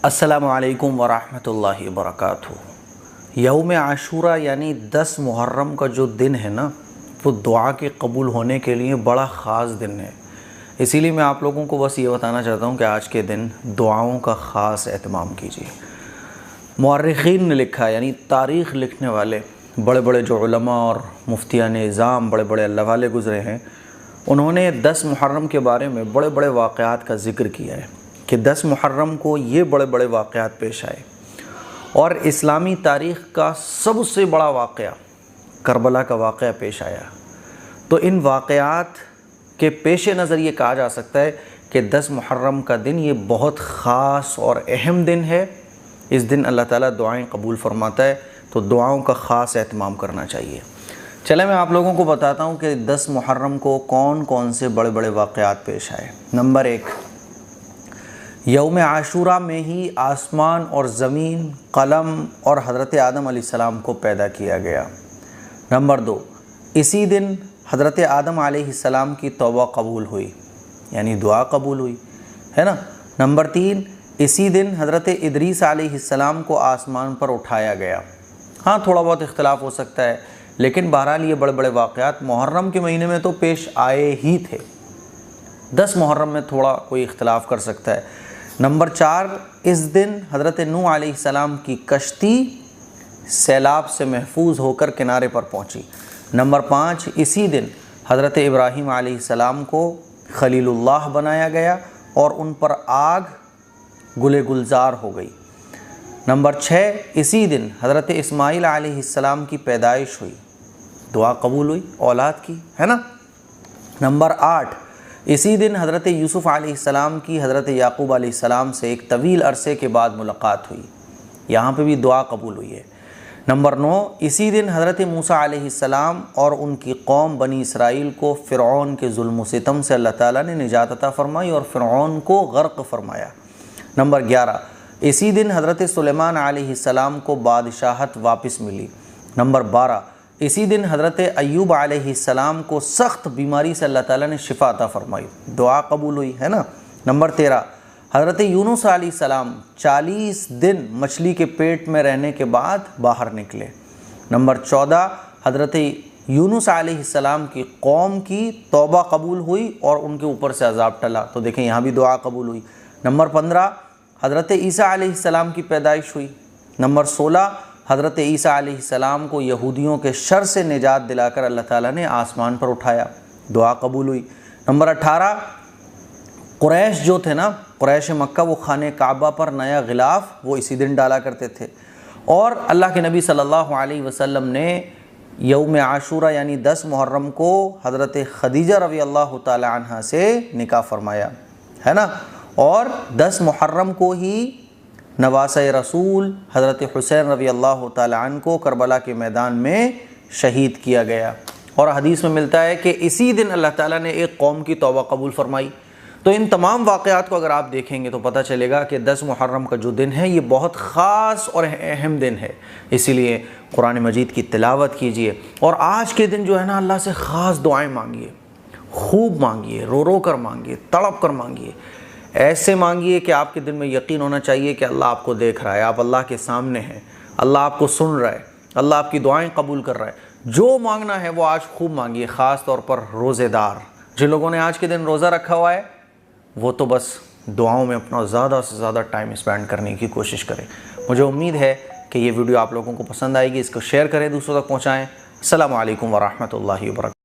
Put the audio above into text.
السلام علیکم ورحمۃ اللہ وبرکاتہ۔ یوم عاشورہ یعنی 10 محرم کا جو دن ہے نا، وہ دعا کے قبول ہونے کے لیے بڑا خاص دن ہے۔ اسی لیے میں آپ لوگوں کو بس یہ بتانا چاہتا ہوں کہ آج کے دن دعاؤں کا خاص اہتمام کیجیے۔ مورخین نے لکھا، یعنی تاریخ لکھنے والے بڑے بڑے جو علماء اور مفتیان نظام، بڑے بڑے اللہ والے گزرے ہیں، انہوں نے 10 محرم کے بارے میں بڑے بڑے واقعات کا ذکر کیا ہے کہ 10 محرم کو یہ بڑے بڑے واقعات پیش آئے، اور اسلامی تاریخ کا سب سے بڑا واقعہ کربلا کا واقعہ پیش آیا۔ تو ان واقعات کے پیش نظر یہ کہا جا سکتا ہے کہ 10 محرم کا دن یہ بہت خاص اور اہم دن ہے۔ اس دن اللہ تعالیٰ دعائیں قبول فرماتا ہے، تو دعاؤں کا خاص اہتمام کرنا چاہیے۔ چلیں میں آپ لوگوں کو بتاتا ہوں کہ 10 محرم کو کون کون سے بڑے بڑے واقعات پیش آئے۔ نمبر 1، یوم عاشورہ میں ہی آسمان اور زمین، قلم اور حضرت آدم علیہ السلام کو پیدا کیا گیا۔ نمبر 2، اسی دن حضرت آدم علیہ السلام کی توبہ قبول ہوئی، یعنی دعا قبول ہوئی، ہے نا۔ نمبر 3، اسی دن حضرت ادریس علیہ السلام کو آسمان پر اٹھایا گیا۔ ہاں تھوڑا بہت اختلاف ہو سکتا ہے، لیکن بہرحال یہ بڑے بڑے واقعات محرم کے مہینے میں تو پیش آئے ہی تھے۔ 10 محرم میں تھوڑا کوئی اختلاف کر سکتا ہے۔ نمبر 4، اس دن حضرت نوح علیہ السلام کی کشتی سیلاب سے محفوظ ہو کر کنارے پر پہنچی۔ نمبر 5، اسی دن حضرت ابراہیم علیہ السلام کو خلیل اللہ بنایا گیا اور ان پر آگ گل گلزار ہو گئی۔ نمبر 6، اسی دن حضرت اسماعیل علیہ السلام کی پیدائش ہوئی، دعا قبول ہوئی اولاد کی، ہے نا۔ نمبر 8، اسی دن حضرت یوسف علیہ السلام کی حضرت یعقوب علیہ السلام سے ایک طویل عرصے کے بعد ملاقات ہوئی، یہاں پہ بھی دعا قبول ہوئی ہے۔ نمبر 9، اسی دن حضرت موسیٰ علیہ السلام اور ان کی قوم بنی اسرائیل کو فرعون کے ظلم و ستم سے اللہ تعالیٰ نے نجات عطا فرمائی اور فرعون کو غرق فرمایا۔ نمبر 11، اسی دن حضرت سلیمان علیہ السلام کو بادشاہت واپس ملی۔ نمبر 12، اسی دن حضرت ایوب علیہ السلام کو سخت بیماری سے اللہ تعالیٰ نے شفا عطا فرمائی، دعا قبول ہوئی، ہے نا۔ نمبر 13، حضرت یونس علیہ السلام 40 دن مچھلی کے پیٹ میں رہنے کے بعد باہر نکلے۔ نمبر 14، حضرت یونس علیہ السلام کی قوم کی توبہ قبول ہوئی اور ان کے اوپر سے عذاب ٹلا، تو دیکھیں یہاں بھی دعا قبول ہوئی۔ نمبر 15، حضرت عیسیٰ علیہ السلام کی پیدائش ہوئی۔ نمبر 16، حضرت عیسیٰ علیہ السلام کو یہودیوں کے شر سے نجات دلا کر اللہ تعالیٰ نے آسمان پر اٹھایا، دعا قبول ہوئی۔ نمبر 18، قریش جو تھے نا، قریش مکہ، وہ خانہ کعبہ پر نیا غلاف وہ اسی دن ڈالا کرتے تھے، اور اللہ کے نبی صلی اللہ علیہ وسلم نے یوم عاشورہ یعنی 10 محرم کو حضرت خدیجہ رضی اللہ تعالی عنہ سے نکاح فرمایا، ہے نا۔ اور 10 محرم کو ہی نواسۂ رسول حضرت حسین رضی اللہ تعالی عنہ کو کربلا کے میدان میں شہید کیا گیا، اور حدیث میں ملتا ہے کہ اسی دن اللہ تعالیٰ نے ایک قوم کی توبہ قبول فرمائی۔ تو ان تمام واقعات کو اگر آپ دیکھیں گے تو پتہ چلے گا کہ 10 محرم کا جو دن ہے یہ بہت خاص اور اہم دن ہے، اسی لیے قرآن مجید کی تلاوت کیجئے، اور آج کے دن جو ہے نا اللہ سے خاص دعائیں مانگیے، خوب مانگیے، رو رو کر مانگیے، تڑپ کر مانگیے، ایسے مانگیے کہ آپ کے دل میں یقین ہونا چاہیے کہ اللہ آپ کو دیکھ رہا ہے، آپ اللہ کے سامنے ہیں، اللہ آپ کو سن رہا ہے، اللہ آپ کی دعائیں قبول کر رہا ہے۔ جو مانگنا ہے وہ آج خوب مانگیے، خاص طور پر روزے دار جن لوگوں نے آج کے دن روزہ رکھا ہوا ہے، وہ تو بس دعاؤں میں اپنا زیادہ سے زیادہ ٹائم اسپینڈ کرنے کی کوشش کریں۔ مجھے امید ہے کہ یہ ویڈیو آپ لوگوں کو پسند آئے گی، اس کو شیئر کریں، دوسروں تک پہنچائیں۔ السلام علیکم ورحمۃ اللہ وبرکاتہ۔